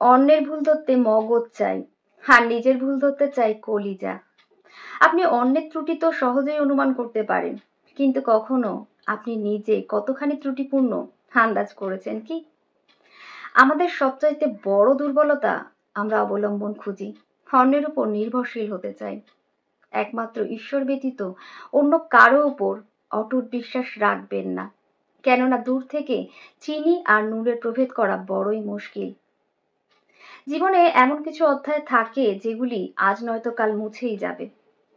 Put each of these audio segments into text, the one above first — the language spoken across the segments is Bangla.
অন্যের ভুল ধরতে মগজ চাই, আর নিজের ভুল ধরতে চাই কলিজা। আপনি অন্যের ত্রুটি তো সহজেই অনুমান করতে পারেন, কিন্তু কখনো আপনি নিজে কতখানি ত্রুটিপূর্ণ আন্দাজ করেছেন কি? আমাদের সবচাইতে বড় দুর্বলতা, আমরা অবলম্বন খুঁজি, অন্যের উপর নির্ভরশীল হতে চাই। একমাত্র ঈশ্বর ব্যতীত অন্য কারো উপর অটুট বিশ্বাস রাখবেন না, কেননা দূর থেকে চিনি আর নুনের প্রভেদ করা বড়ই মুশকিল। জীবনে এমন কিছু অধ্যায় থাকে যেগুলি আজ নয়তো কাল মুছেই যাবে।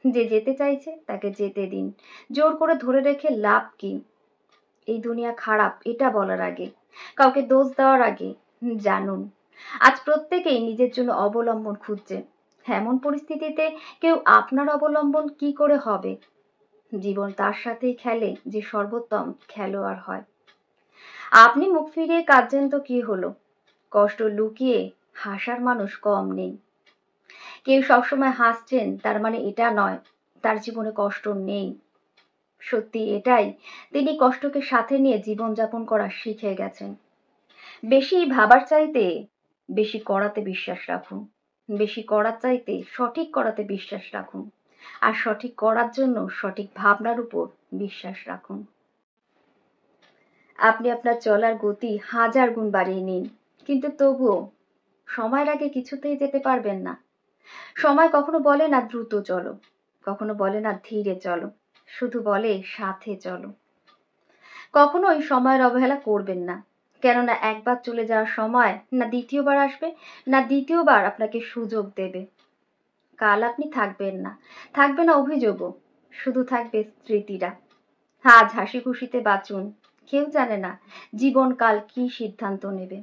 যে যেতে চাইছে তাকে যেতে দিন, জোর করে ধরে রেখে লাভ কি? এই দুনিয়া খারাপ এটা বলার আগে, কাউকে দোষ দেওয়ার আগে জানুন, আজ প্রত্যেকেই নিজের জন্য অবলম্বন খুঁজছে। এমন পরিস্থিতিতে কেউ আপনার অবলম্বন কি করে হবে? জীবন তার সাথেই খেলে যে সর্বোত্তম খেলোয়াড় হয়। আপনি মুখ ফিরিয়ে কাঁদছেন তো কি হলো? কষ্ট লুকিয়ে হাসার মানুষ কম নেই। কেউ সবসময় হাসছেন তার মানে এটা নয় তার জীবনে কষ্ট নেই। সত্যি এটাই, তিনি কষ্টকে সাথে নিয়ে জীবনযাপন করা শিখে গেছেন। বেশি ভাবার চাইতে বেশি করাতে বিশ্বাস রাখুন, বেশি করার চাইতে সঠিক করাতে বিশ্বাস রাখুন, আর সঠিক করার জন্য সঠিক ভাবনার উপর বিশ্বাস রাখুন। আপনি আপনার চলার গতি 1000 গুণ বাড়িয়ে নিন, কিন্তু তবুও সময়ের আগে কিছুতেই যেতে পারবেন না। সময় কখনো বলে না দ্রুত চলো, কখনো বলে না ধীরে চলো, শুধু বলে সাথে চলো। কখনোই সময়ের অবহেলা করবেন না, কেননা একবার চলে যাওয়ার সময় না দ্বিতীয়বার আসবে, না দ্বিতীয়বার আপনাকে সুযোগ দেবে। কাল আপনি থাকবেন না, থাকবে না অভিযোগও, শুধু থাকবে স্মৃতিরা। আজ হাসি খুশিতে বাঁচুন, কেউ জানে না জীবন কাল কি সিদ্ধান্ত নেবে।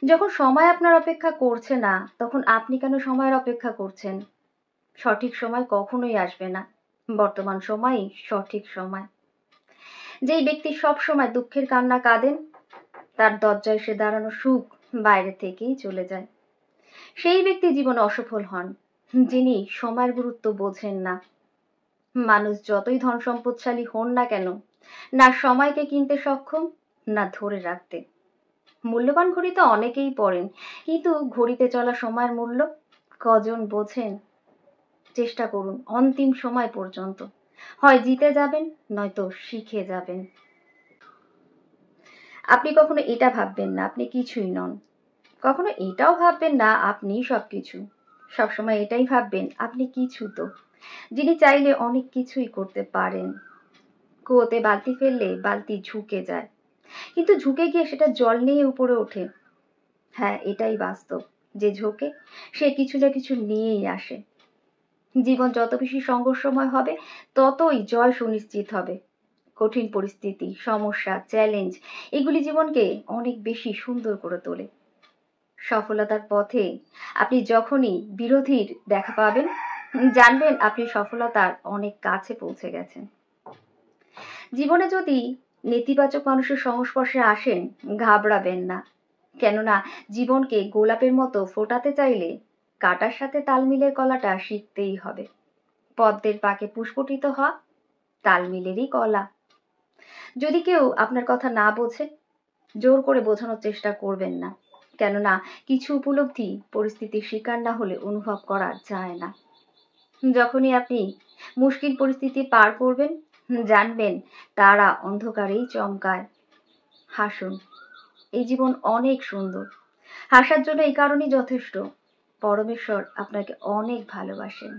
যখন সময় আপনার অপেক্ষা করছে না, তখন আপনি কেন সময়ের অপেক্ষা করছেন? সঠিক সময় কখনোই আসবে না, বর্তমান সময়ই সঠিক সময়। যেই ব্যক্তি সব সময় দুঃখের কান্না কাঁদেন, তার দরজায় এসে দাঁড়ানো সুখ বাইরে থেকেই চলে যায়। সেই ব্যক্তি জীবনে অসফল হন, যিনি সময়ের গুরুত্ব বোঝেন না। মানুষ যতই ধন সম্পদশালী হন না কেন, না সময়কে কিনতে সক্ষম, না ধরে রাখতে। মূল্যবান ঘড়ি তো অনেকেই পড়েন, কিন্তু ঘড়িতে চলা সময়ের মূল্য কজন বোঝেন? চেষ্টা করুন অন্তিম সময় পর্যন্ত, হয় জিতে যাবেন নয়তো শিখে যাবেন। আপনি কখনো এটা ভাববেন না আপনি কিছুই নন, কখনো এটাও ভাববেন না আপনি সবকিছু। সবসময় এটাই ভাববেন আপনি কিছু তো, যিনি চাইলে অনেক কিছুই করতে পারেন। কুয়োতে বালতি ফেললে বালতি ঝুঁকে যায়, কিন্তু ঝুঁকে গিয়ে সেটা জল নিয়ে উপরে ওঠে। হ্যাঁ, এটাই বাস্তব, যে ঝোঁকে সে কিছু না কিছু নিয়েই আসে। জীবন যত বেশি সংঘর্ষময় হবে, ততই জয় সুনিশ্চিত হবে। কঠিন পরিস্থিতি, সমস্যা, চ্যালেঞ্জ এগুলি জীবনকে অনেক বেশি সুন্দর করে তোলে। সফলতার পথে আপনি যখনই বিরোধীর দেখা পাবেন, জানবেন আপনি সফলতার অনেক কাছে পৌঁছে গেছেন। জীবনে যদি নেতিবাচক মানুষের সংস্পর্শে আসেন, ঘাবড়াবেন না, কেননা জীবনকে গোলাপের মতো ফোটাতে চাইলে কাঁটার সাথে তাল মিলের কলাটা শিখতেই হবে। পদ্মের পাকে পুষ্পটিত হওয়া তাল মিলেরই কলা। যদি কেউ আপনার কথা না বোঝে, জোর করে বোঝানোর চেষ্টা করবেন না, কেননা কিছু উপলব্ধি পরিস্থিতির শিকার না হলে অনুভব করা যায় না। যখনই আপনি মুশকিল পরিস্থিতি পার করবেন, জানবেন তারা অন্ধকারেই চমকায়। হাসুন, এই জীবন অনেক সুন্দর। হাসার জন্য এই কারণেই যথেষ্ট, পরমেশ্বর আপনাকে অনেক ভালোবাসেন।